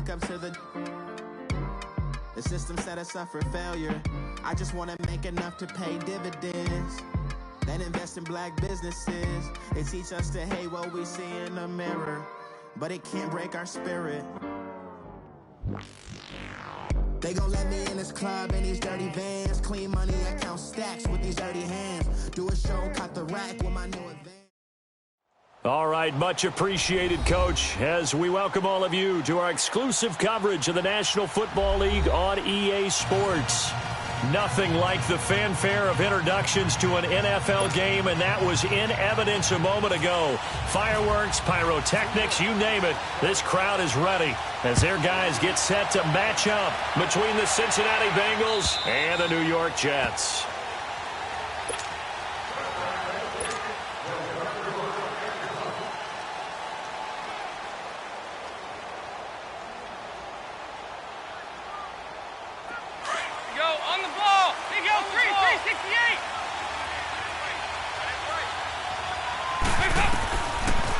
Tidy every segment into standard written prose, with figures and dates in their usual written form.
wake up to the system set us up for failure. I just want to make enough to pay dividends. Then invest in black businesses. They teach us to hate what we see in the mirror, but it can't break our spirit. They gon' let me in this club in these dirty vans. Clean money, I count stacks with these dirty hands. Do a show, cut the rack with my new advance. All right, much appreciated, Coach, as we welcome all of you to our exclusive coverage of the National Football League on EA Sports. Nothing like the fanfare of introductions to an NFL game, and that was in evidence a moment ago. Fireworks, pyrotechnics, you name it, this crowd is ready as their guys get set to match up between the Cincinnati Bengals and the New York Jets.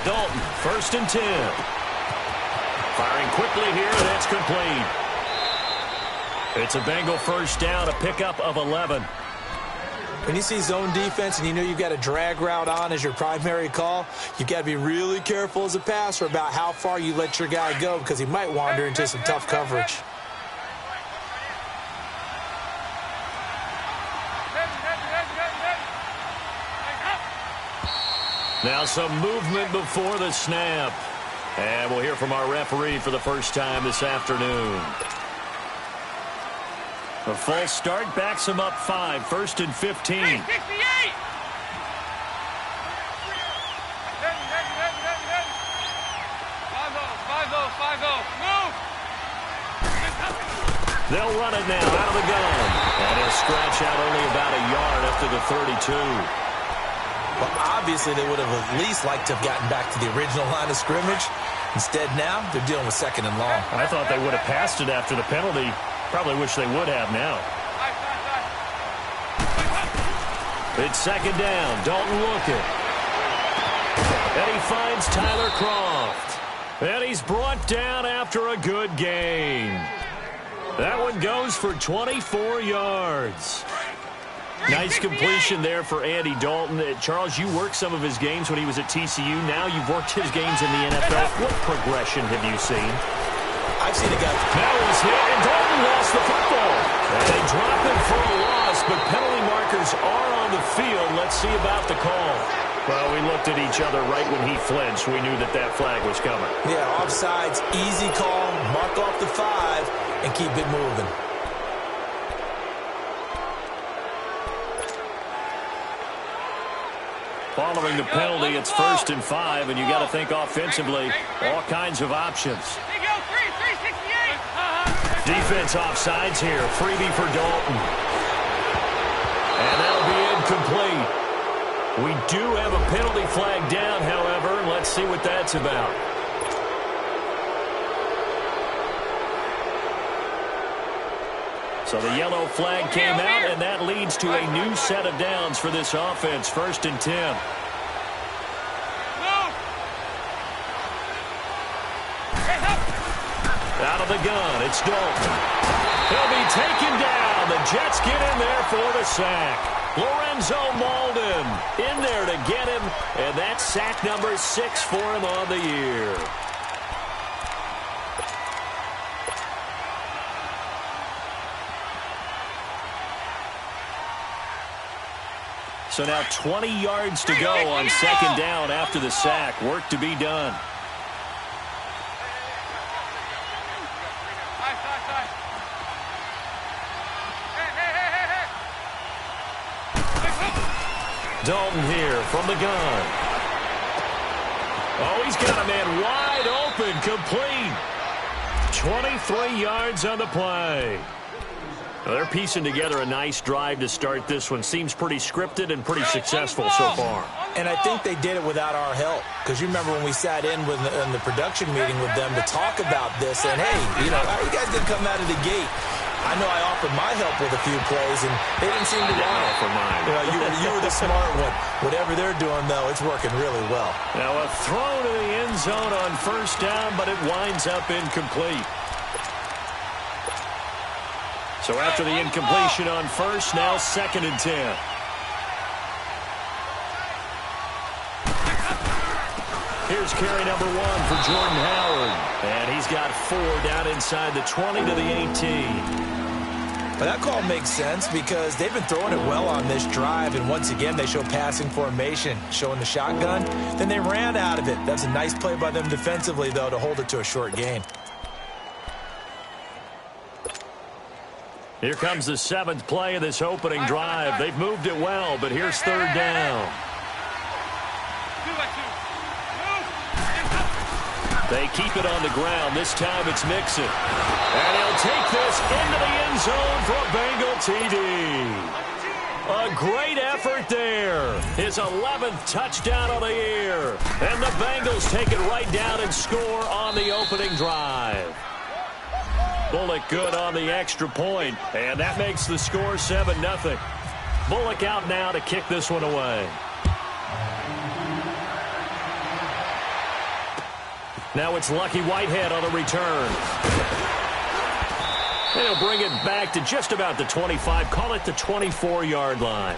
Dalton, 1st and 10. Firing quickly here, that's complete. It's a Bengal first down, a pickup of 11. When you see zone defense and you know you've got a drag route on as your primary call, you've got to be really careful as a passer about how far you let your guy go because he might wander into some tough coverage. Now some movement before the snap. And we'll hear from our referee for the first time this afternoon. A false start backs him up 5, 1st and 15. Hey, 68! Move! They'll run it now out of the gun. And he'll scratch out only about a yard after the 32. Well, obviously, they would have at least liked to have gotten back to the original line of scrimmage. Instead, now, they're dealing with 2nd and long. I thought they would have passed it after the penalty. Probably wish they would have now. It's 2nd down. Dalton looking. And he finds Tyler Kroft. And he's brought down after a good gain. That one goes for 24 yards. Nice completion there for Andy Dalton. Charles, you worked some of his games when he was at TCU. Now you've worked his games in the NFL. What progression have you seen? I've seen a guy. Now he's hit, and Dalton lost the football. And they drop him for a loss, but penalty markers are on the field. Let's see about the call. Well, we looked at each other right when he flinched. We knew that that flag was coming. Yeah, offsides, easy call, mark off the 5, and keep it moving. Following the penalty, it's 1st and 5, and you got to think offensively, all kinds of options. Defense offsides here, freebie for Dalton. And that'll be incomplete. We do have a penalty flag down, however. Let's see what that's about. So the yellow flag came out, and that leads to a new set of downs for this offense. 1st and 10. Out of the gun, it's Dalton. He'll be taken down. The Jets get in there for the sack. Lorenzo Malden in there to get him, and that's sack number 6 for him on the year. So now 20 yards to go on 2nd down after the sack. Work to be done. Dalton here from the gun. Oh, he's got a man wide open, complete. 23 yards on the play. Well, they're piecing together a nice drive to start this one. Seems pretty scripted and pretty successful so far. And I think they did it without our help. Because you remember when we sat in the production meeting with them to talk about this. And, hey, you know, how you guys didn't come out of the gate? I know I offered my help with a few plays, and they didn't seem to want it. For mine. You were the smart one. Whatever they're doing, though, it's working really well. Now a throw to the end zone on 1st down, but it winds up incomplete. So after the incompletion on first, now 2nd and 10. Here's carry number 1 for Jordan Howard. And he's got 4 down inside the 20 to the 18. Well, that call makes sense because they've been throwing it well on this drive, and once again they show passing formation, showing the shotgun. Then they ran out of it. That's a nice play by them defensively, though, to hold it to a short gain. Here comes the 7th play of this opening drive. They've moved it well, but here's 3rd down. They keep it on the ground. This time it's Mixon. And he'll take this into the end zone for a Bengal TD. A great effort there. His 11th touchdown of the year. And the Bengals take it right down and score on the opening drive. Bullock good on the extra point, and that makes the score 7-0. Bullock out now to kick this one away. Now it's Lucky Whitehead on the return. They'll bring it back to just about the 25. Call it the 24-yard line.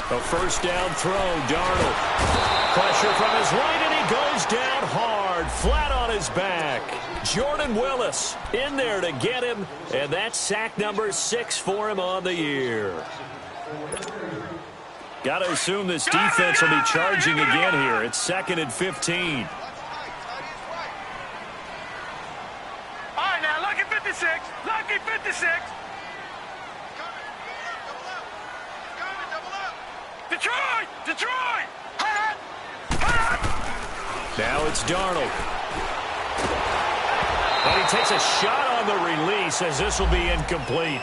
A first down throw, Darnold. Pressure from his right, and he goes down hard, flat on his back. Jordan Willis in there to get him, and that's sack number 6 for him on the year. Got to assume this defense will be charging again here. It's 2nd and 15. All right, now, lucky 56. Lucky 56. Detroit! Detroit! Now it's Darnold. And he takes a shot on the release as this will be incomplete.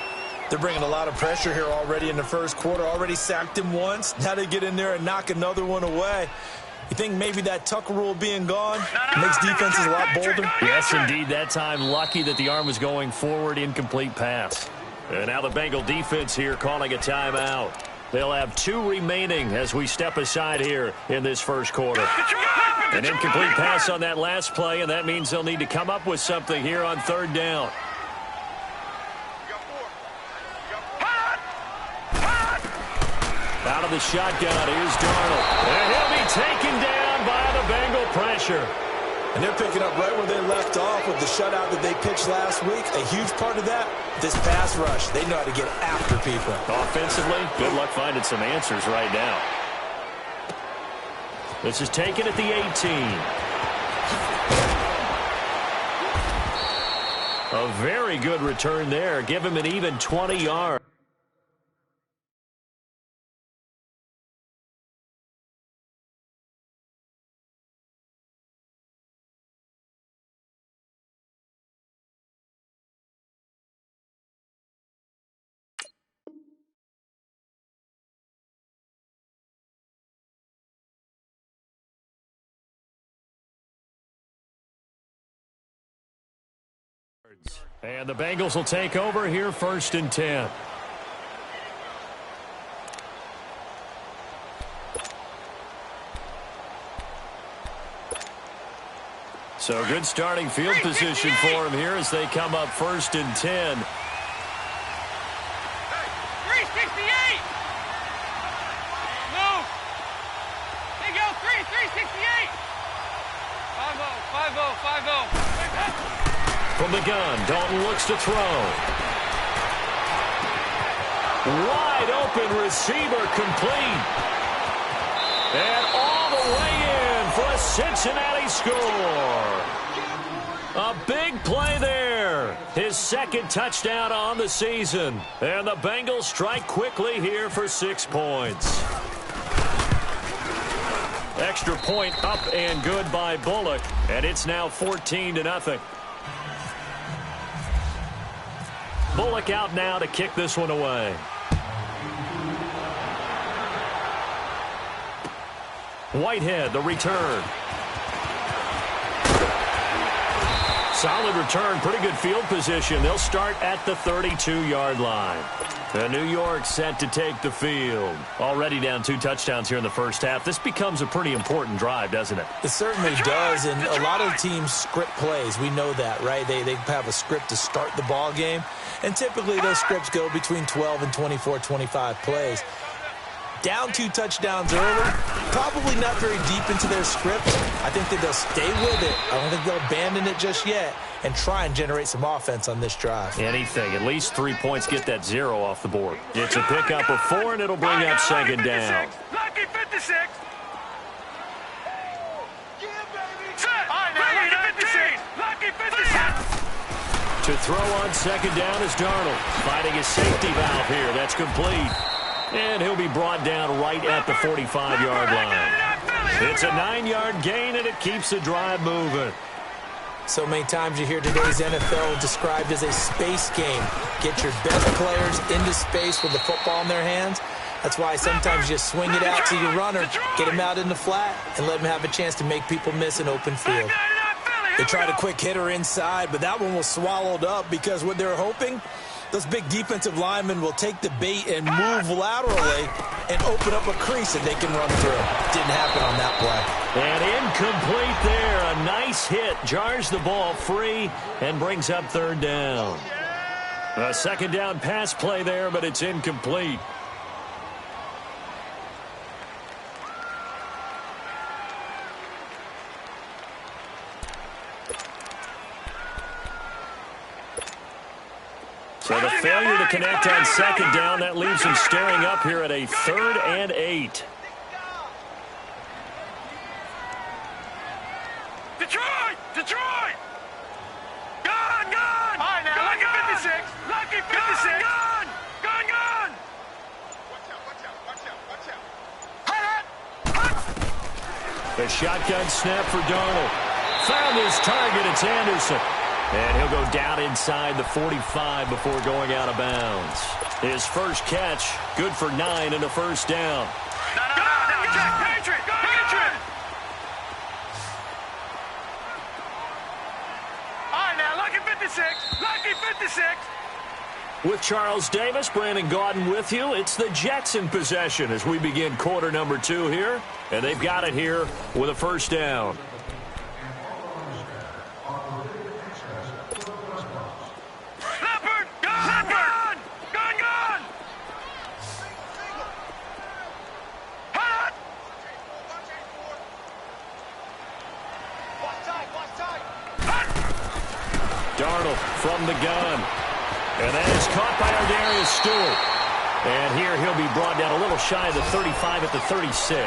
They're bringing a lot of pressure here already in the first quarter. Already sacked him once. Now they get in there and knock another one away. You think maybe that Tucker rule being gone makes defenses a lot bolder? Yes, indeed. That time lucky that the arm was going forward. Incomplete pass. And now the Bengal defense here calling a timeout. They'll have 2 remaining as we step aside here in this first quarter. An incomplete pass on that last play, and that means they'll need to come up with something here on 3rd down. Out of the shotgun, here's Darnold. And he'll be taken down by the Bengal pressure. And they're picking up right where they left off with the shutout that they pitched last week. A huge part of that, this pass rush. They know how to get after people. Offensively, good luck finding some answers right now. This is taken at the 18. A very good return there. Give him an even 20 yards. And the Bengals will take over here 1st and 10. So good starting field position for him here as they come up 1st and 10. 368. Move. They go 368. 5-0, 5-0, 5-0. From the gun, Dalton looks to throw. Wide open receiver complete. And all the way in for a Cincinnati score. A big play there. His 2nd touchdown on the season. And the Bengals strike quickly here for 6 points. Extra point up and good by Bullock, and it's now 14-0. Bullock out now to kick this one away. Whitehead, the return. Solid return, pretty good field position. They'll start at the 32-yard line. And New York set to take the field. Already down 2 touchdowns here in the first half. This becomes a pretty important drive, doesn't it? It certainly does, and a lot of teams script plays. We know that, right? They have a script to start the ball game, and typically those scripts go between 12 and 24, 25 plays. Down 2 touchdowns early, probably not very deep into their script. I think that they'll stay with it. I don't think they'll abandon it just yet and try and generate some offense on this drive. Anything. At least 3 points, get that 0 off the board. It's a pickup of 4, and it'll bring up second down. Lucky 56. Lucky 56. To throw on second down is Darnold. Fighting his safety valve here. That's complete. And he'll be brought down right at the 45-yard line. It's a 9-yard gain, and it keeps the drive moving. So many times you hear today's NFL described as a space game. Get your best players into space with the football in their hands. That's why sometimes you swing it out to your runner, get him out in the flat, and let him have a chance to make people miss an open field. They tried a quick hitter inside, but that one was swallowed up because what they're hoping, those big defensive linemen will take the bait and move laterally and open up a crease that they can run through. Didn't happen on that play. And incomplete there. A nice hit. Jars the ball free and brings up third down. A second down pass play there, but it's incomplete. So the failure to connect on second down, that leaves him staring up here at a 3rd and 8. Detroit! Detroit! Gone! Gone! All right, now, lucky 56! Lucky 56! Gone! Gone! Gone! Watch out, watch out, watch out, watch out. The shotgun snap for Darnold. Found his target. It's Anderson. And he'll go down inside the 45 before going out of bounds. His first catch, good for 9 and a first down. No, Jack, Patriot! Patriot! All right, now, lucky 56! Lucky 56! With Charles Davis, Brandon Gaudin with you. It's the Jets in possession as we begin quarter number 2 here. And they've got it here with a first down. Darnold from the gun. And that is caught by Ardarius Stewart. And here he'll be brought down a little shy of the 35 at the 36.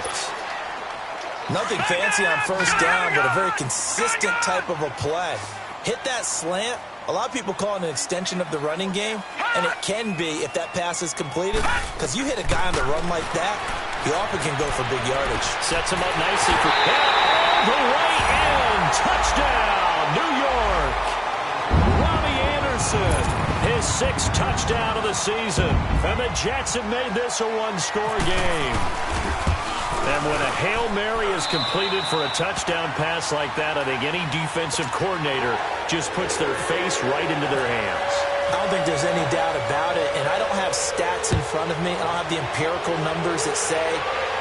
Nothing fancy on first down, but a very consistent type of a play. Hit that slant. A lot of people call it an extension of the running game, and it can be if that pass is completed, because you hit a guy on the run like that, he often can go for big yardage. Sets him up nicely for the right end. Touchdown, New York. Robbie Anderson, his 6th touchdown of the season. And the Jets have made this a one-score game. And when a Hail Mary is completed for a touchdown pass like that, I think any defensive coordinator just puts their face right into their hands. I don't think there's any doubt about it, and I don't have stats in front of me. I don't have the empirical numbers that say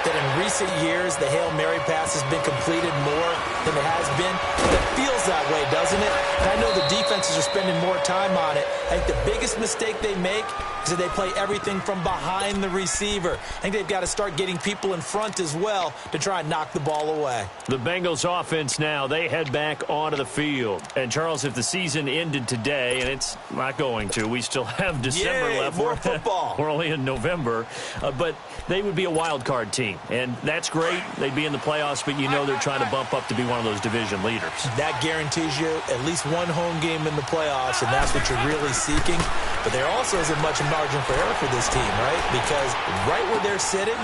that in recent years the Hail Mary pass has been completed more than it has been. But it feels that way, doesn't it? And I know the defenses are spending more time on it. I think the biggest mistake they make is that they play everything from behind the receiver. I think they've got to start getting people in front as well to try and knock the ball away. The Bengals offense now, they head back onto the field. And Charles, if the season ended today, and it's not going to, we still have December left. More football. We're only in November. But they would be a wild card team. And that's great. They'd be in the playoffs, but you know they're trying to bump up to be one of those division leaders. That guarantees you at least one home game in the playoffs, and that's what you're really seeking. But there also isn't much margin for error for this team, right? Because right where they're sitting,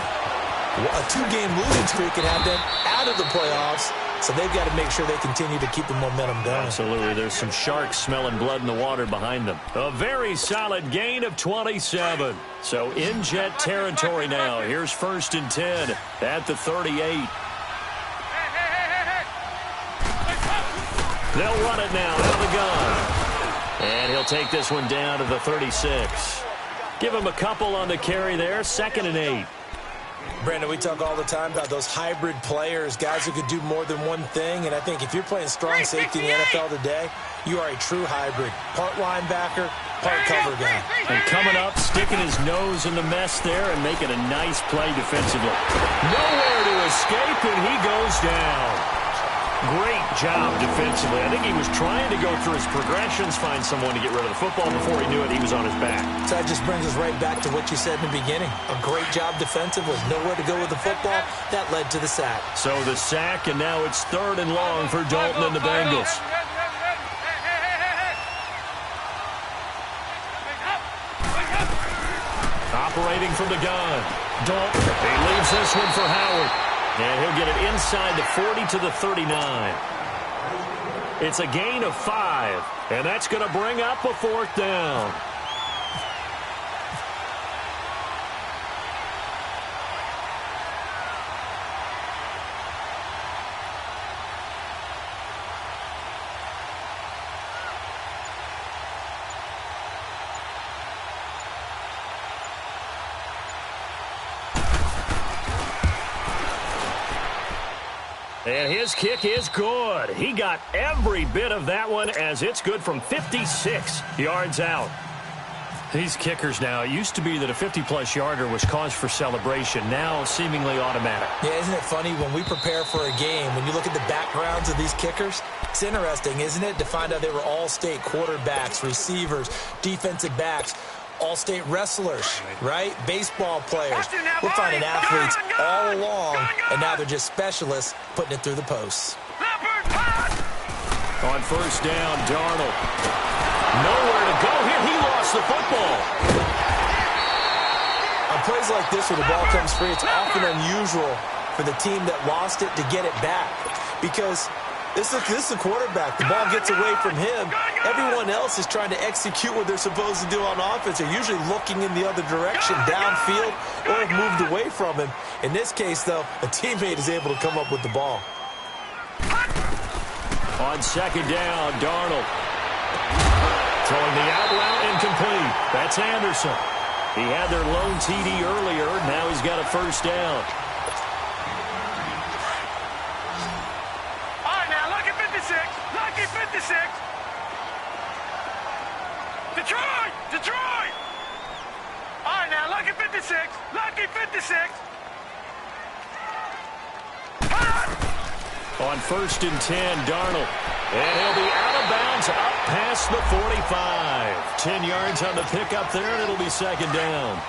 A 2-game losing streak could have them out of the playoffs, so they've got to make sure they continue to keep the momentum going. Absolutely. There's some sharks smelling blood in the water behind them. A very solid gain of 27. So in Jet territory now. Here's 1st and 10 at the 38. They'll run it now out of the gun. And he'll take this one down to the 36. Give him a couple on the carry there. 2nd and 8. Brandon, we talk all the time about those hybrid players, guys who could do more than one thing. And I think if you're playing strong safety in the NFL today, you are a true hybrid. Part linebacker, part cover guy. And coming up, sticking his nose in the mess there and making a nice play defensively. Nowhere to escape, and he goes down. Great job defensively. I think he was trying to go through his progressions, find someone to get rid of the football. Before he knew it, he was on his back. So that just brings us right back to what you said in the beginning. A great job defensively. Nowhere to go with the football. That led to the sack. So the sack, and now it's 3rd and long for Dalton and the Bengals. Operating from the gun. Dalton. He leaves this one for Howard. And he'll get it inside the 40 to the 39. It's a gain of 5. And that's going to bring up a 4th down. And his kick is good. He got every bit of that one, as it's good from 56 yards out. These kickers now, it used to be that a 50-plus yarder was cause for celebration. Now seemingly automatic. Yeah, isn't it funny when we prepare for a game, when you look at the backgrounds of these kickers, it's interesting, isn't it, to find out they were all-state quarterbacks, receivers, defensive backs, all-state wrestlers, right? Baseball players. We're finding athletes all along, and now they're just specialists putting it through the posts. On 1st down, Darnold. Nowhere to go here. He lost the football. On plays like this where the ball comes free, it's often unusual for the team that lost it to get it back, because this is a quarterback. The ball gets away from him. Everyone else is trying to execute what they're supposed to do on offense. They're usually looking in the other direction, downfield, or have moved away from him. In this case, though, a teammate is able to come up with the ball. On 2nd down, Darnold. Throwing the out route, incomplete. That's Anderson. He had their lone TD earlier. Now he's got a 1st down. Lucky 56. Detroit! Detroit! All right, now, Lucky 56. Lucky 56. On 1st and 10, Darnold. And he'll be out of bounds up past the 45. 10 yards on the pickup there, and it'll be 2nd down.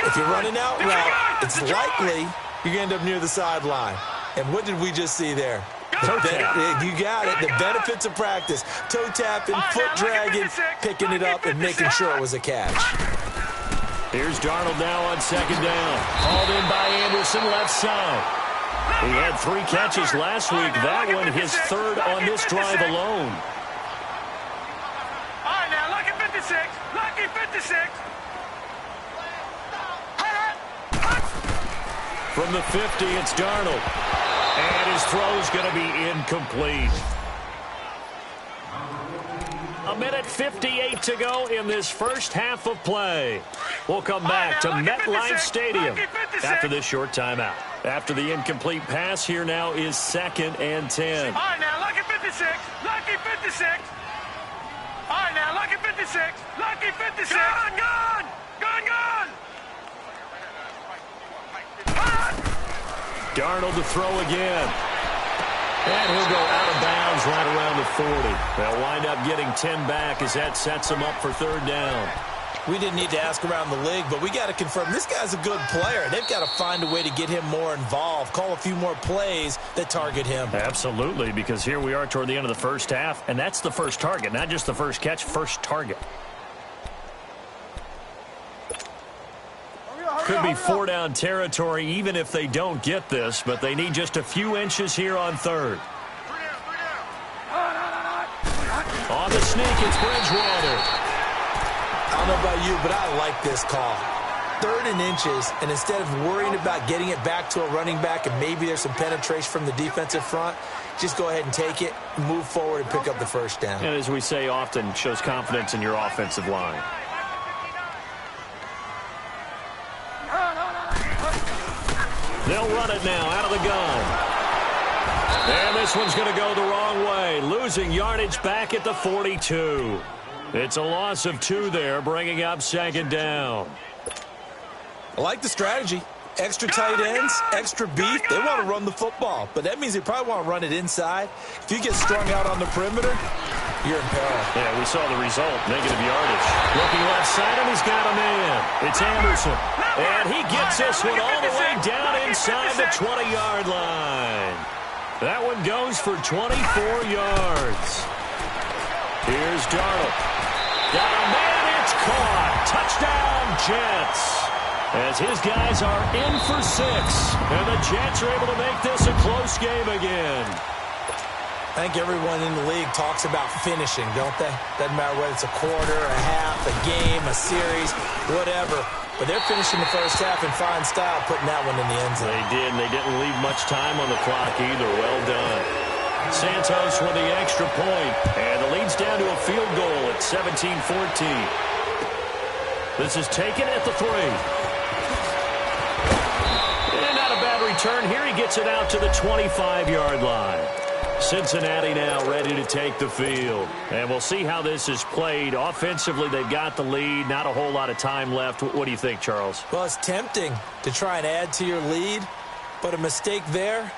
If you're running out route, it's likely you're going to end up near the sideline. And what did we just see there? Toe tap. You got it. The benefits of practice. Toe tapping, foot dragging, picking it up, and making sure it was a catch. Here's Darnold now on 2nd down. Hauled in by Anderson, left side. He had 3 catches last week. That one his 3rd on this drive alone. All right, now, Lucky 56. Lucky 56. From the 50, it's Darnold. And his throw's going to be incomplete. 1:58 to go in this first half of play. We'll come back to MetLife Stadium after this short timeout. After the incomplete pass, here now is 2nd and 10. All right, now, Lucky 56. Lucky 56. All right, now, Lucky 56. Lucky 56. Gun, gun! Gun, gun! Darnold to throw again. And he'll go out of bounds right around the 40. They'll wind up getting 10 back as that sets him up for 3rd down. We didn't need to ask around the league, but we got to confirm this guy's a good player. They've got to find a way to get him more involved, call a few more plays that target him. Absolutely, because here we are toward the end of the first half, and that's the first target, not just the first catch, first target. Could be four-down territory even if they don't get this, but they need just a few inches here on third. On the sneak, it's Bridgewater. I don't know about you, but I like this call. 3rd and inches, and instead of worrying about getting it back to a running back and maybe there's some penetration from the defensive front, just go ahead and take it, move forward, and pick up the first down. And as we say often, shows confidence in your offensive line. They'll run it now out of the gun. And this one's going to go the wrong way, losing yardage back at the 42. It's a loss of 2 there, bringing up 2nd down. I like the strategy. Extra tight ends, extra beef. They want to run the football, but that means they probably want to run it inside. If you get strung out on the perimeter, you're in peril. Yeah, we saw the result, negative yardage. Looking left side, and he's got a man. It's Anderson. And he gets this one all the way down inside the 20-yard line. That one goes for 24 yards. Here's Darnold. Got a man, it's caught. Touchdown, Jets. As his guys are in for 6. And the Jets are able to make this a close game again. I think everyone in the league talks about finishing, don't they? Doesn't matter whether it's a quarter, a half, a game, a series, whatever. But they're finishing the first half in fine style, putting that one in the end zone. They did, and they didn't leave much time on the clock either. Well done. Santos with the extra point, and the lead's down to a field goal at 17-14. This is taken at the 3. And not a bad return. Here he gets it out to the 25-yard line. Cincinnati now ready to take the field. And we'll see how this is played. Offensively, they've got the lead. Not a whole lot of time left. What do you think, Charles? Well, it's tempting to try and add to your lead, but a mistake there,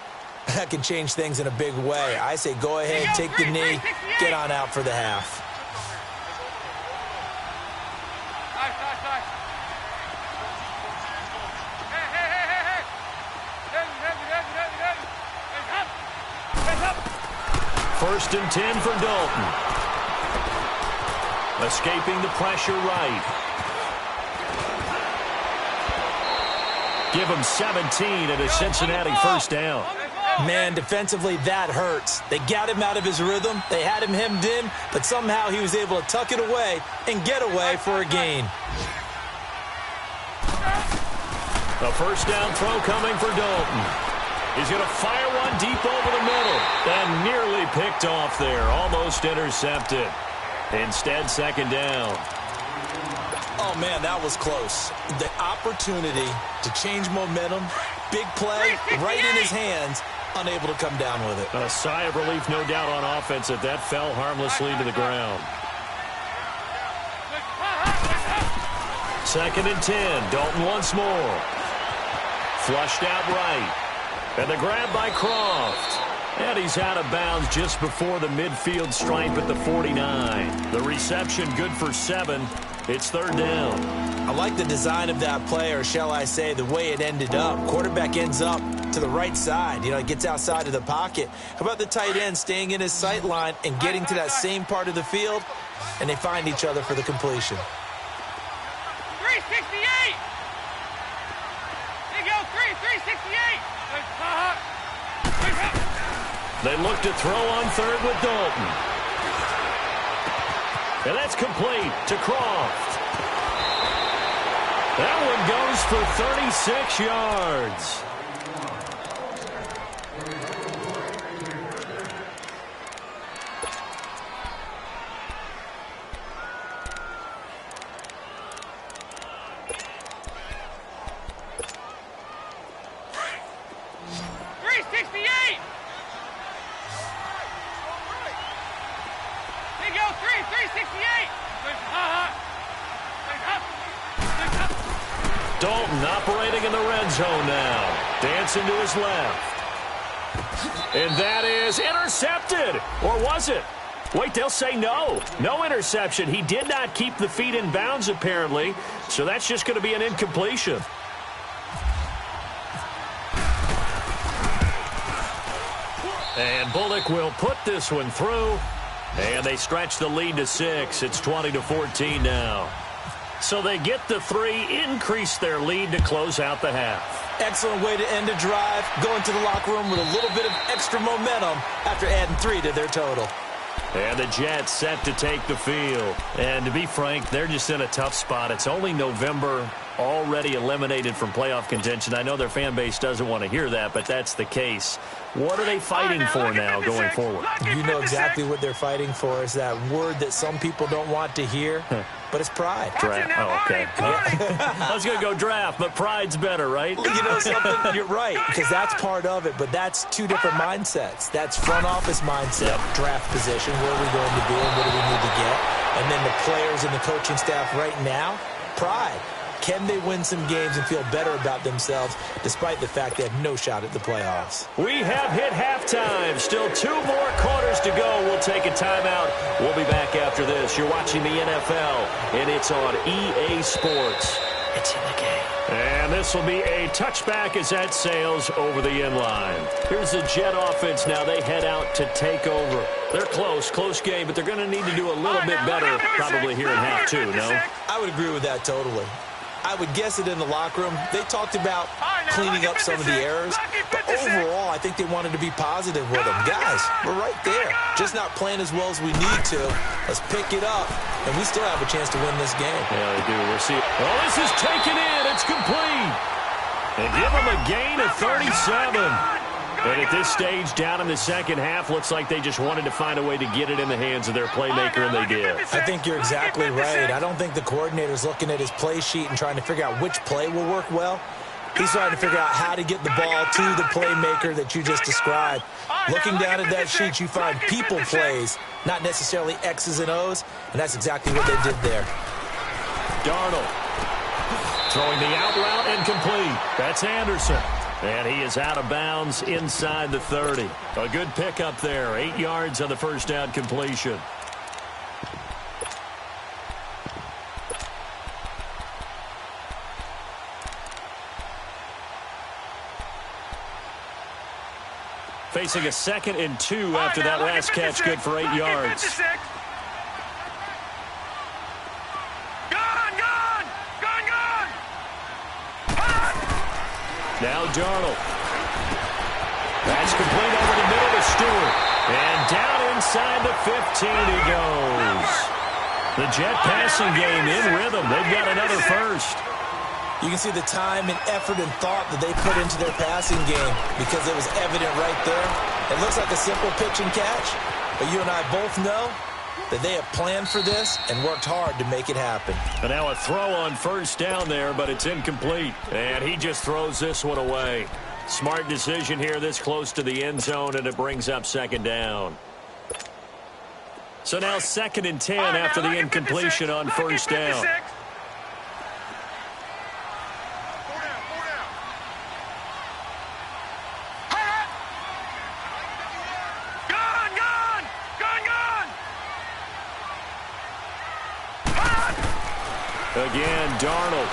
that can change things in a big way. I say go ahead, take the knee, get on out for the half. First and 10 for Dalton. Escaping the pressure right. Give him 17 and a Cincinnati first down. Man, defensively, that hurts. They got him out of his rhythm. They had him hemmed in, but somehow he was able to tuck it away and get away for a gain. A first down throw coming for Dalton. He's going to fire one deep over the middle. And nearly picked off there. Almost intercepted. Instead, second down. Oh, man, that was close. The opportunity to change momentum, big play, right in his hands, unable to come down with it. A sigh of relief, no doubt, on offense that fell harmlessly to the ground. Second and 10. Dalton once more. Flushed out right. And the grab by Croft. And he's out of bounds just before the midfield stripe at the 49. The reception good for 7. It's third down. I like the design of that play, or shall I say the way it ended up. Quarterback ends up to the right side. You know, he gets outside of the pocket. How about the tight end staying in his sight line and getting to that same part of the field? And they find each other for the completion. 368! There you go, 368! They look to throw on third with Dalton. And that's complete to Croft. That one goes for 36 yards. Dalton operating in the red zone now. Dancing to his left. And that is intercepted. Or was it? Wait, they'll say no. No interception. He did not keep the feet in bounds, apparently. So that's just going to be an incompletion. And Bullock will put this one through. And they stretch the lead to 6. It's 20-14 now. So they get the 3, increase their lead to close out the half. Excellent way to end a drive, going to the locker room with a little bit of extra momentum after adding 3 to their total. And the Jets set to take the field. And to be frank, they're just in a tough spot. It's only November, already eliminated from playoff contention. I know their fan base doesn't want to hear that, but that's the case. What are they fighting for now going forward? You know exactly what they're fighting for. Is that word that some people don't want to hear, but it's pride. Draft. Oh, okay. I was going to go draft, but pride's better, right? You know something? You're right, because that's part of it, but that's 2 different mindsets. That's front office mindset, draft position, where are we going to be and what do we need to get? And then the players and the coaching staff right now, pride. Can they win some games and feel better about themselves despite the fact they have no shot at the playoffs? We have hit halftime. Still 2 more quarters to go. We'll take a timeout. We'll be back after this. You're watching the NFL, and it's on EA Sports. It's in the game. And this will be a touchback as that sails over the end line. Here's the Jet offense now. They head out to take over. They're close game, but they're going to need to do a little bit better probably here in half 2, no? I would agree with that totally. I would guess it in the locker room. They talked about cleaning up some of the errors, but overall, I think they wanted to be positive with them. Guys, we're right there. Just not playing as well as we need to. Let's pick it up, and we still have a chance to win this game. Yeah, they do. We'll see. Oh, this is taken in. It's complete. And give them a gain of 37. And at this stage, down in the second half, looks like they just wanted to find a way to get it in the hands of their playmaker, and they did. I think you're exactly right. I don't think the coordinator's looking at his play sheet and trying to figure out which play will work well. He's trying to figure out how to get the ball to the playmaker that you just described. Looking down at that sheet, you find people plays, not necessarily X's and O's, and that's exactly what they did there. Darnold throwing the out route and complete. That's Anderson. And he is out of bounds inside the 30. A good pickup there. 8 yards on the first down completion. Facing a 2nd and 2 after that last catch. Good for 8 yards. Now Darnold. That's complete over the middle to Stewart. And down inside the 15 he goes. The Jet passing game in rhythm. They've got another first. You can see the time and effort and thought that they put into their passing game because it was evident right there. It looks like a simple pitch and catch, but you and I both know that they have planned for this and worked hard to make it happen. And now a throw on first down there, but it's incomplete. And he just throws this one away. Smart decision here this close to the end zone, and it brings up 2nd down. So now 2nd and 10 after the incompletion on first down. Again, Darnold.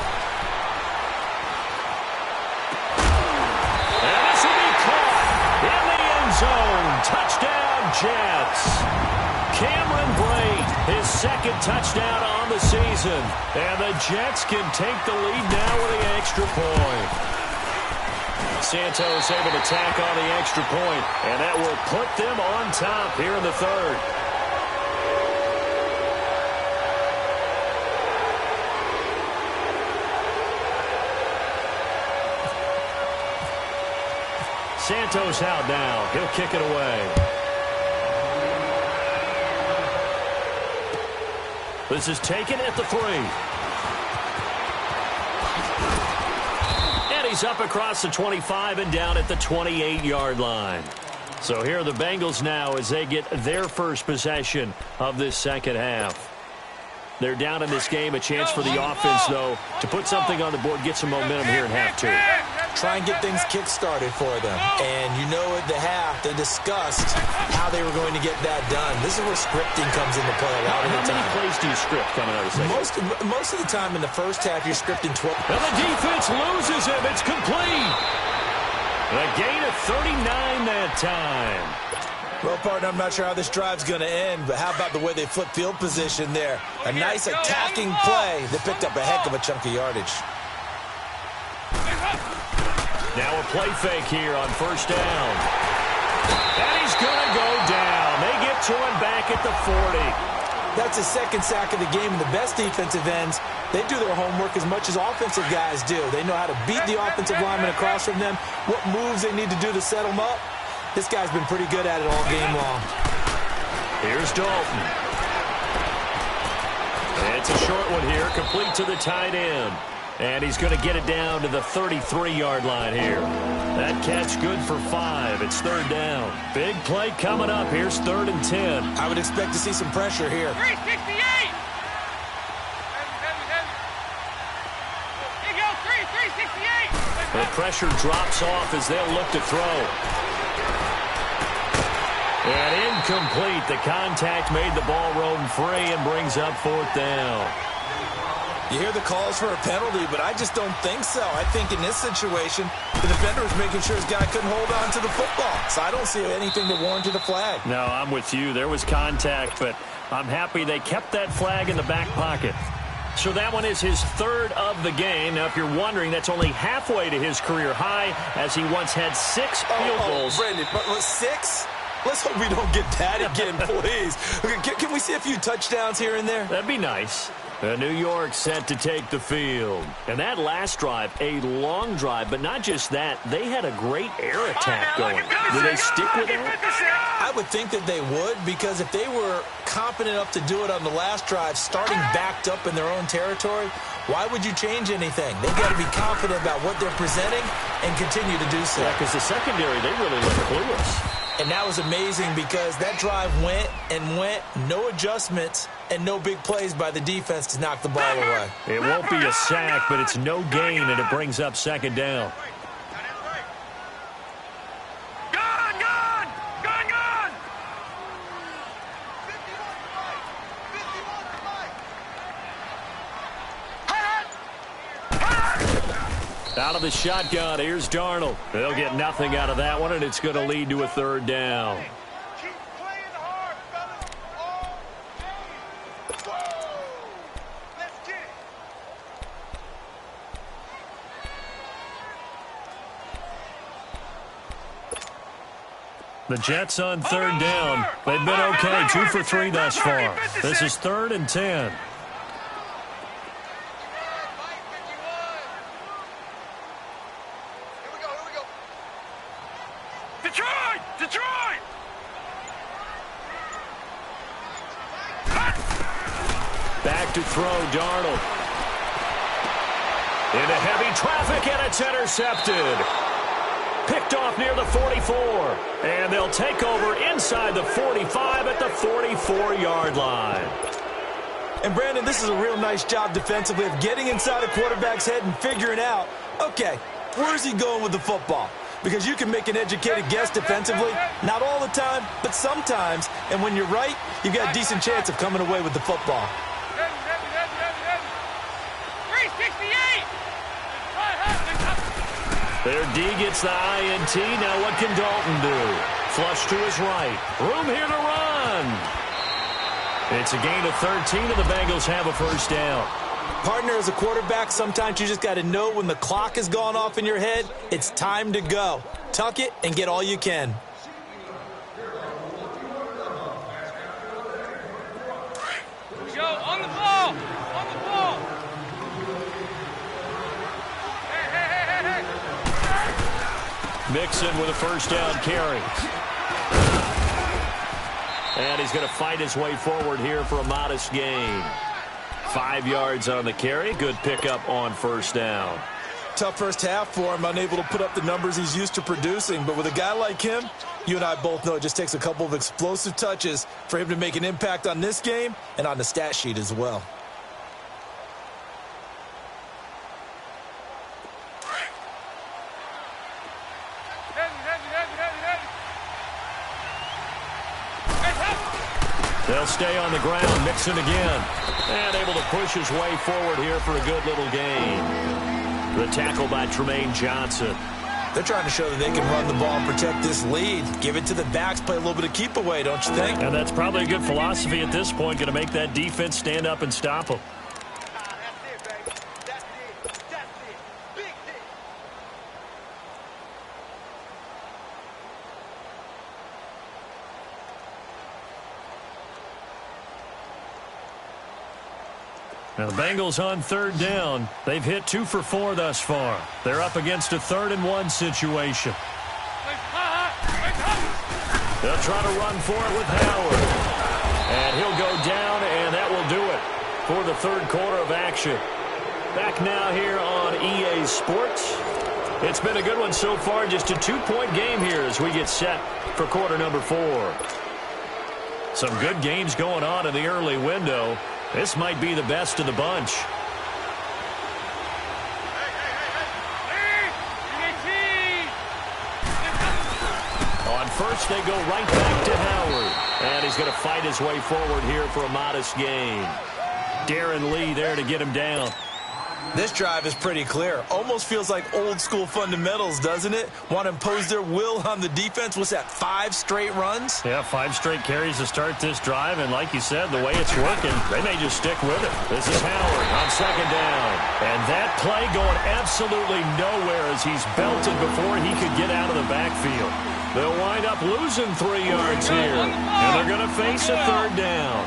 And this will be caught in the end zone. Touchdown, Jets. Cameron Brate, his 2nd touchdown on the season. And the Jets can take the lead now with the extra point. Santos able to tack on the extra point, and that will put them on top here in the 3rd. Santos out now. He'll kick it away. This is taken at the 3. And he's up across the 25 and down at the 28-yard line. So here are the Bengals now as they get their first possession of this second half. They're down in this game. A chance for the offense, though, to put something on the board, get some momentum here in half 2. Try and get things kick-started for them. And you know at the half, they discussed how they were going to get that done. This is where scripting comes into play a lot of the time. How many plays do you script coming out of the second? Most of the time in the first half, you're scripting 12. And the defense loses him. It's complete. A gain of 39 that time. Well, partner, I'm not sure how this drive's going to end, but how about the way they flip field position there? A nice attacking play that picked up a heck of a chunk of yardage. Now a play fake here on first down. And he's going to go down. They get to him back at the 40. That's his second sack of the game, and the best defensive ends, they do their homework as much as offensive guys do. They know how to beat the offensive lineman across from them, what moves they need to do to set them up. This guy's been pretty good at it all game long. Here's Dalton. It's a short one here, complete to the tight end. And he's going to get it down to the 33-yard line here. That catch good for 5. It's third down. Big play coming up. Here's 3rd and 10. I would expect to see some pressure here. 368! Here you go, 368! The pressure drops off as they'll look to throw. And incomplete. The contact made the ball roam free and brings up 4th down. You hear the calls for a penalty, but I just don't think so. I think in this situation, the defender was making sure his guy couldn't hold on to the football. So I don't see anything that warranted a flag. No, I'm with you. There was contact, but I'm happy they kept that flag in the back pocket. So that one is his 3rd of the game. Now, if you're wondering, that's only halfway to his career high, as he once had 6 field goals. Brandon, but 6? Let's hope we don't get that again, please. Can we see a few touchdowns here and there? That'd be nice. New York set to take the field. And that last drive, a long drive, but not just that. They had a great air attack going. Do they stick with it? I would think that they would, because if they were competent enough to do it on the last drive, starting backed up in their own territory, why would you change anything? They've got to be confident about what they're presenting and continue to do so. Yeah, because the secondary, they really look clueless. And that was amazing because that drive went and went, no adjustments, and no big plays by the defense to knock the ball away. It won't be a sack, but it's no gain, and it brings up 2nd down. Gone, gone! Gone, gone! Out of the shotgun, here's Darnold. They'll get nothing out of that one, and it's going to lead to a 3rd down. Keep playing hard, fellas. All game. Woo! Let's get it. The Jets on 3rd down. They've been okay, 2 for 3 thus far. This is 3rd and 10. Detroit! Detroit! Back to throw, Darnold. Into heavy traffic, and it's intercepted. Picked off near the 44. And they'll take over inside the 45 at the 44-yard line. And, Brandon, this is a real nice job defensively of getting inside a quarterback's head and figuring out, okay, where's he going with the football? Because you can make an educated guess defensively, not all the time, but sometimes. And when you're right, you've got a decent chance of coming away with the football. 368! Their D gets the INT. Now what can Dalton do? Flush to his right. Room here to run. It's a gain of 13, and the Bengals have a 1st down. Partner, as a quarterback, sometimes you just got to know when the clock has gone off in your head, it's time to go. Tuck it and get all you can. Here we go, on the ball! On the ball! Hey! Mixon with a 1st down carry. And he's going to fight his way forward here for a modest gain. 5 yards on the carry. Good pickup on 1st down. Tough first half for him, unable to put up the numbers he's used to producing. But with a guy like him, you and I both know it just takes a couple of explosive touches for him to make an impact on this game and on the stat sheet as well. They'll stay on the ground. Mixon again. And able to push his way forward here for a good little gain. The tackle by Tremaine Johnson. They're trying to show that they can run the ball and protect this lead. Give it to the backs, play a little bit of keep away, don't you think? And that's probably a good philosophy at this point, going to make that defense stand up and stop them. Now the Bengals on third down. They've hit 2 for 4 thus far. They're up against a 3rd-and-1 situation. They'll try to run for it with Howard. And he'll go down, and that will do it for the 3rd quarter of action. Back now here on EA Sports. It's been a good one so far. Just a 2-point game here as we get set for quarter number 4. Some good games going on in the early window. This might be the best of the bunch. On first, they go right back to Howard. And he's going to fight his way forward here for a modest gain. Darren Lee there to get him down. This drive is pretty clear. Almost feels like old-school fundamentals, doesn't it? Want to impose their will on the defense. What's that, 5 straight runs? Yeah, 5 straight carries to start this drive. And like you said, the way it's working, they may just stick with it. This is Howard on 2nd down. And that play going absolutely nowhere as he's belted before he could get out of the backfield. They'll wind up losing 3 yards here. And they're going to face a 3rd down.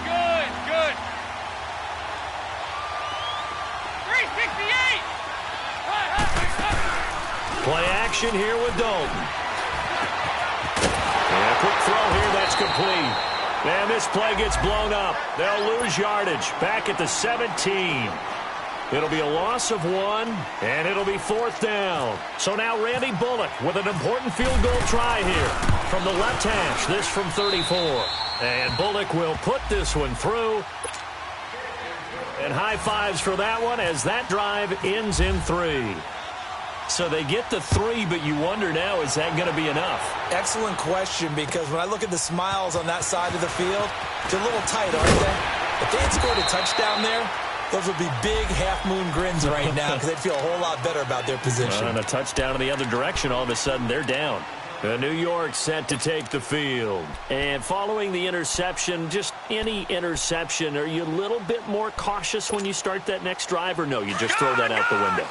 Good. 368. Play action here with Dalton. And a quick throw here, that's complete. And this play gets blown up. They'll lose yardage back at the 17. It'll be a loss of 1, and it'll be 4th down. So now Randy Bullock with an important field goal try here from the left hash, this from 34. And Bullock will put this one through. And high fives for that one as that drive ends in 3. So they get the 3, but you wonder now, is that going to be enough? Excellent question, because when I look at the smiles on that side of the field, they're a little tight, aren't they? If they had scored a touchdown there, those would be big half-moon grins right now because they'd feel a whole lot better about their position. And a touchdown in the other direction, all of a sudden they're down. New York set to take the field. And following the interception, just any interception, are you a little bit more cautious when you start that next drive, or no, you just throw that out the window?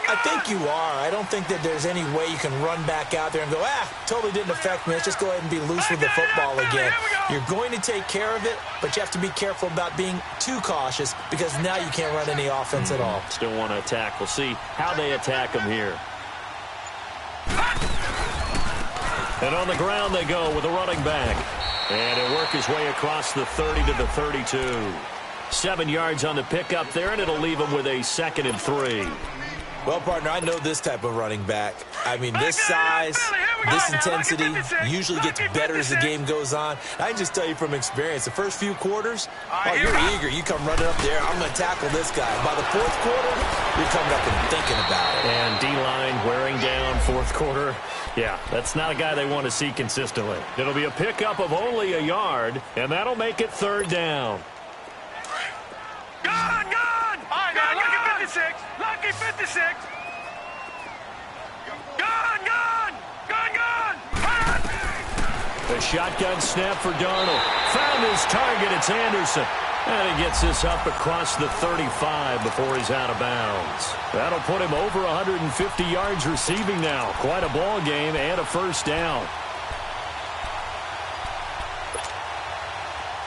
I think you are. I don't think that there's any way you can run back out there and go, totally didn't affect me. Let's just go ahead and be loose with the football again. You're going to take care of it, but you have to be careful about being too cautious because now you can't run any offense at all. Still want to attack. We'll see how they attack them here. And on the ground they go with a running back. And he'll work his way across the 30 to the 32. 7 yards on the pickup there, and it'll leave him with a 2nd and 3. Well, partner, I know this type of running back. I mean, this size, this intensity usually gets better as the game goes on. I can just tell you from experience, the first few quarters, you're eager. You come running up there, I'm going to tackle this guy. By the 4th quarter, you're coming up and thinking about it. And D-line wearing down 4th quarter. Yeah, that's not a guy they want to see consistently. It'll be a pickup of only a yard, and that'll make it 3rd down. Gone! All right, now, lucky 56. Lucky 56. Gone! The shotgun snap for Darnold. Found his target. It's Anderson. And he gets this up across the 35 before he's out of bounds. That'll put him over 150 yards receiving now. Quite a ball game and a 1st down.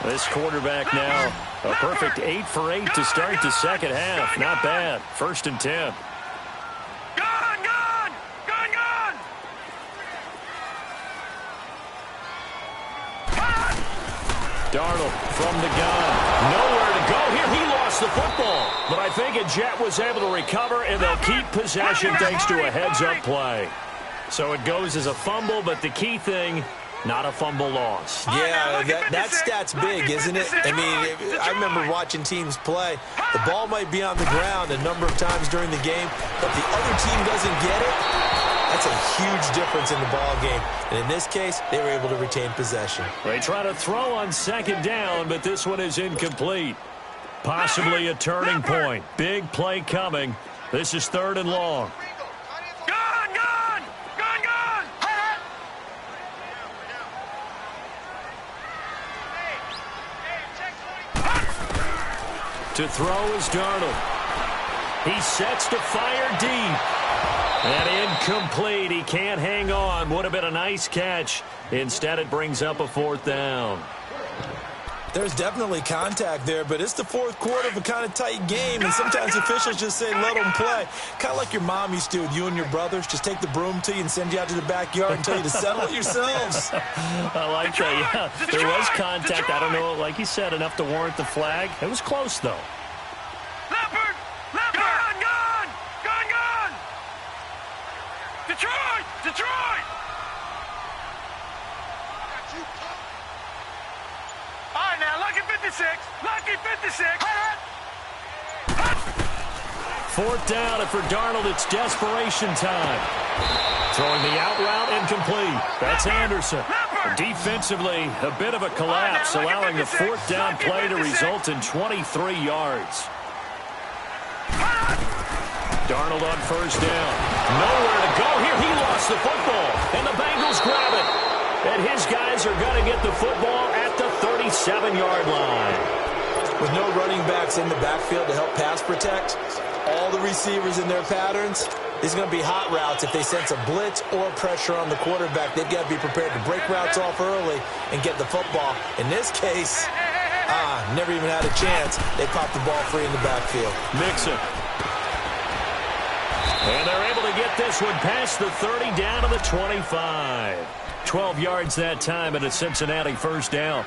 This quarterback now, a perfect 8 for 8 to start the 2nd half. Not bad. 1st and 10. Gone! Darnold from the gun. Nowhere to go here. He lost the football. But I think a Jet was able to recover, and they'll keep possession thanks to a heads-up play. So it goes as a fumble, but the key thing, not a fumble loss. Yeah, that stat's big, isn't it? I mean, I remember watching teams play. The ball might be on the ground a number of times during the game, but the other team doesn't get it. That's a huge difference in the ball game. And in this case, they were able to retain possession. They try to throw on 2nd down, but this one is incomplete. Possibly a turning point. Big play coming. This is 3rd and long. Gone! To throw is Darnold. He sets to fire deep. And incomplete. He can't hang on. Would have been a nice catch. Instead, it brings up a 4th down. There's definitely contact there, but it's the 4th quarter of a kind of tight game, and sometimes officials just say, let them play. Kind of like your mom used to with you and your brothers. Just take the broom to you and send you out to the backyard and tell you to settle it yourselves. I like that, yeah. There was contact. I don't know, like you said, enough to warrant the flag. It was close, though. Leopard! Leopard! Gun! Gun! Gun! Detroit! Detroit! All right, now, lucky 56. Lucky 56. 4th down, and for Darnold, it's desperation time. Throwing the out route incomplete. That's Anderson. Defensively, a bit of a collapse, allowing the 4th down play to result in 23 yards. Darnold on 1st down. Nowhere to go here. He lost the football, and the Bengals grab it. And his guys are going to get the football at the 37-yard line. With no running backs in the backfield to help pass protect, all the receivers in their patterns, these are going to be hot routes. If they sense a blitz or pressure on the quarterback, they've got to be prepared to break routes off early and get the football. In this case, never even had a chance. They popped the ball free in the backfield. Mixon. And they're able to get this one past the 30 down to the 25. 12 yards that time, and a Cincinnati 1st down.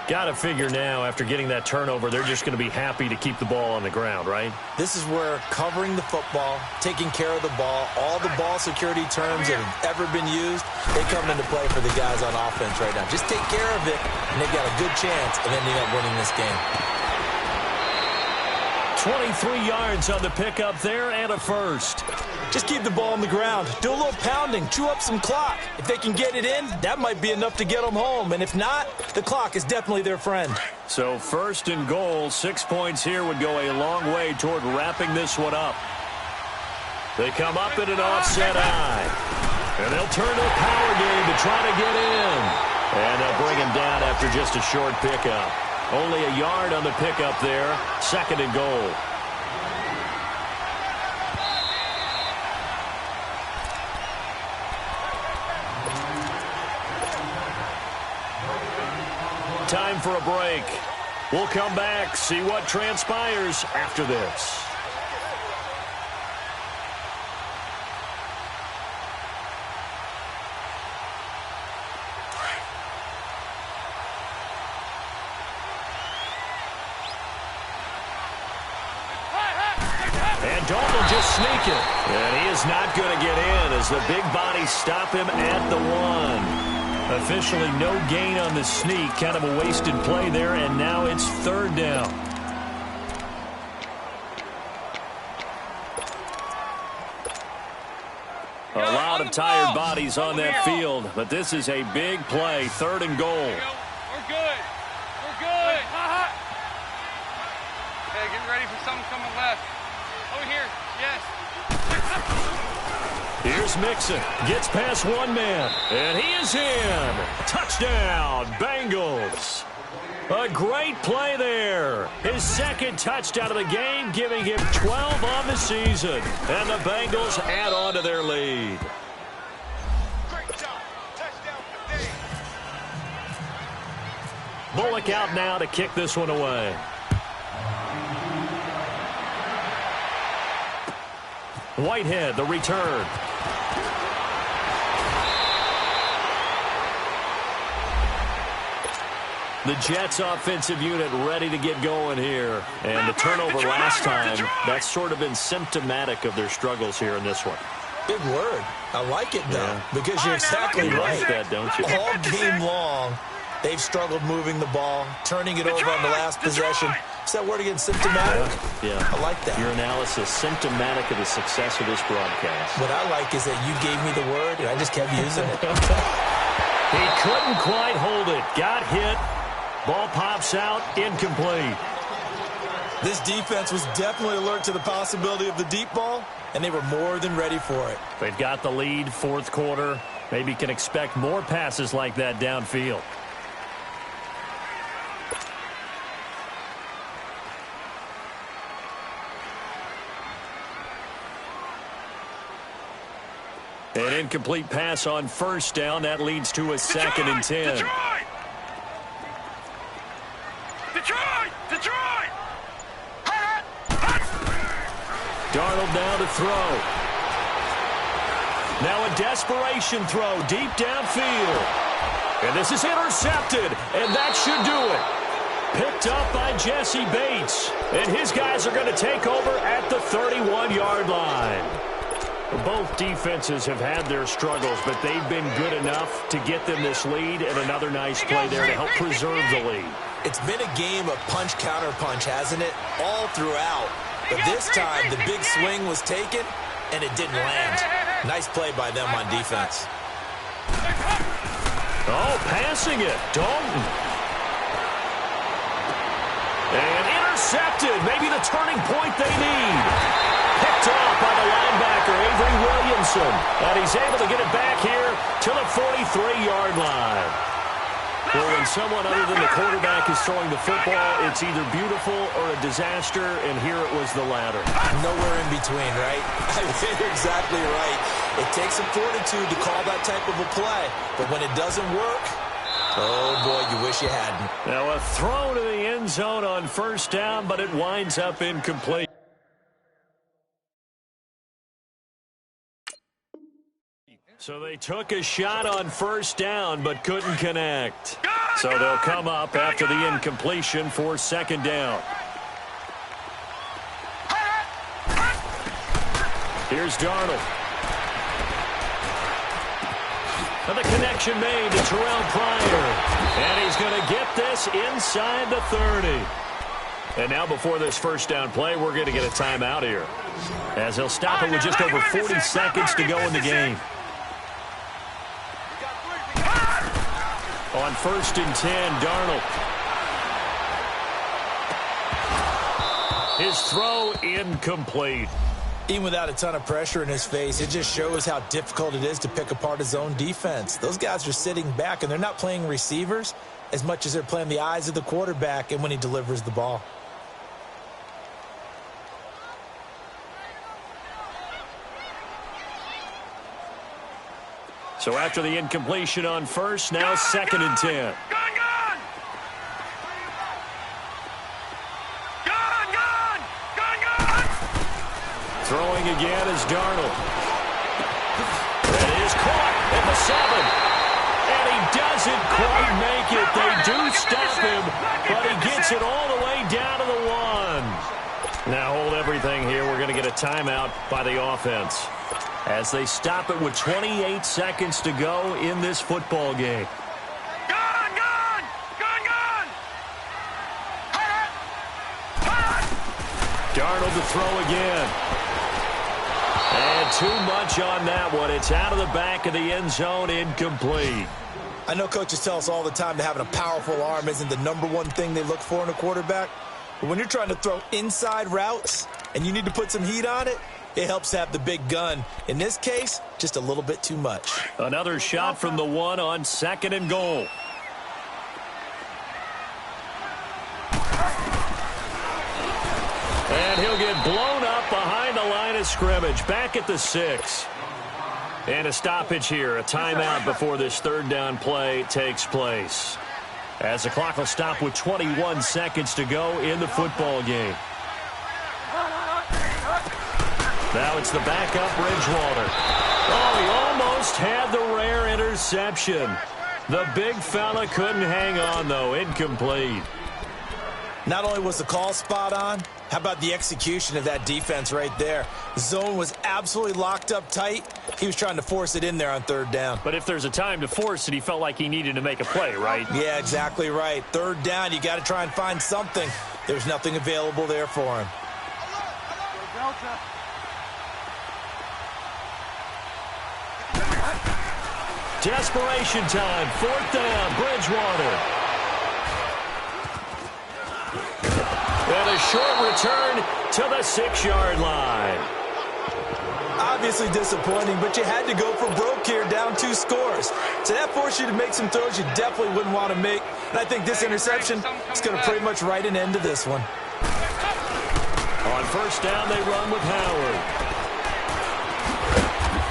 Got to figure now, after getting that turnover, they're just going to be happy to keep the ball on the ground, right? This is where covering the football, taking care of the ball, all the ball security terms that have ever been used, they come into play for the guys on offense right now. Just take care of it, and they've got a good chance of ending up winning this game. 23 yards on the pickup there and a 1st. Just keep the ball on the ground. Do a little pounding. Chew up some clock. If they can get it in, that might be enough to get them home. And if not, the clock is definitely their friend. So 1st and goal, 6 points here would go a long way toward wrapping this one up. They come up in an offset eye. And they'll turn to a power game to try to get in. And they'll bring him down after just a short pickup. Only a yard on the pickup there. 2nd and goal. Time for a break. We'll come back, see what transpires after this. And Darnold just sneak it. And he is not going to get in as the big bodies stop him at the 1. Officially no gain on the sneak. Kind of a wasted play there, and now it's 3rd down. A lot of tired bodies on that field, but this is a big play. 3rd and goal. We're good. We're good. Hey, get ready for something coming left. Over here. Yes. Here's Mixon. Gets past one man. And he is in. Touchdown, Bengals. A great play there. His 2nd touchdown of the game, giving him 12 on the season. And the Bengals add on to their lead. Great job. Touchdown for Dave. Bullock out now to kick this one away. Whitehead, the return. The Jets offensive unit ready to get going here. And the turnover last time, that's sort of been symptomatic of their struggles here in this one. Big word. I like it, though, because you're exactly You right. like that, don't you? All game long, they've struggled moving the ball, turning it over on the last possession. Is that word again, symptomatic? Yeah. I like that. Your analysis, symptomatic of the success of this broadcast. What I like is that you gave me the word, and I just kept using it. He couldn't quite hold it. Got hit. Ball pops out, incomplete. This defense was definitely alert to the possibility of the deep ball, and they were more than ready for it. They've got the lead, 4th quarter. Maybe can expect more passes like that downfield. An incomplete pass on first down. That leads to a 2nd and 10. Detroit! Darnold now to throw. Now a desperation throw deep downfield. And this is intercepted, and that should do it. Picked up by Jesse Bates. And his guys are going to take over at the 31-yard line. Both defenses have had their struggles, but they've been good enough to get them this lead, and another nice play there to help preserve the lead. It's been a game of punch-counter-punch, hasn't it? All throughout. But this time, the big swing was taken, and it didn't land. Nice play by them on defense. Oh, passing it. Dalton. And intercepted. Maybe the turning point they need. Picked off by the linebacker, Avery Williamson. And he's able to get it back here to the 43-yard line. Well, when someone other than the quarterback is throwing the football, it's either beautiful or a disaster, and here it was the latter. Nowhere in between, right? You're exactly right. It takes some fortitude to call that type of a play, but when it doesn't work, oh, boy, you wish you hadn't. Now a throw to the end zone on first down, but it winds up incomplete. So they took a shot on first down, but couldn't connect. So they'll come up after the incompletion for 2nd down. Here's Darnold. And the connection made to Terrell Pryor. And he's going to get this inside the 30. And now before this first down play, we're going to get a timeout here, as they'll stop it with just over 40 seconds to go in the game. On 1st and 10, Darnold. His throw incomplete. Even without a ton of pressure in his face, it just shows how difficult it is to pick apart his own defense. Those guys are sitting back, and they're not playing receivers as much as they're playing the eyes of the quarterback and when he delivers the ball. So after the incompletion on first, now 2nd and 10. Throwing again is Darnold. That is caught at the 7. And he doesn't quite make it. They do stop him, but he gets it all the way down to the 1. Now hold everything here. We're going to get a timeout by the offense, as they stop it with 28 seconds to go in this football game. Darnold to throw again. And too much on that one. It's out of the back of the end zone, incomplete. I know coaches tell us all the time that having a powerful arm isn't the #1 thing they look for in a quarterback. But when you're trying to throw inside routes and you need to put some heat on it, it helps to have the big gun. In this case, just a little bit too much. Another shot from the 1 on 2nd and goal. And he'll get blown up behind the line of scrimmage, back at the 6. And a stoppage here, a timeout before this 3rd down play takes place, as the clock will stop with 21 seconds to go in the football game. Now it's the backup, Bridgewater. Oh, he almost had the rare interception. The big fella couldn't hang on, though. Incomplete. Not only was the call spot on, how about the execution of that defense right there? The zone was absolutely locked up tight. He was trying to force it in there on 3rd down. But if there's a time to force it, he felt like he needed to make a play, right? Yeah, exactly right. 3rd down, you got to try and find something. There's nothing available there for him. Desperation time. 4th down, Bridgewater. And a short return to the 6-yard line. Obviously disappointing, but you had to go for broke here, down 2 scores. So that forced you to make some throws you definitely wouldn't want to make. And I think this interception is going to pretty much write an end to this one. On 1st down, they run with Howard.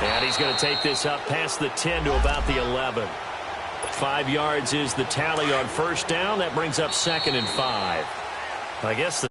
And And he's going to take this up past the 10 to about the 11. 5 yards is the tally on first down. That brings up 2nd and 5. I guess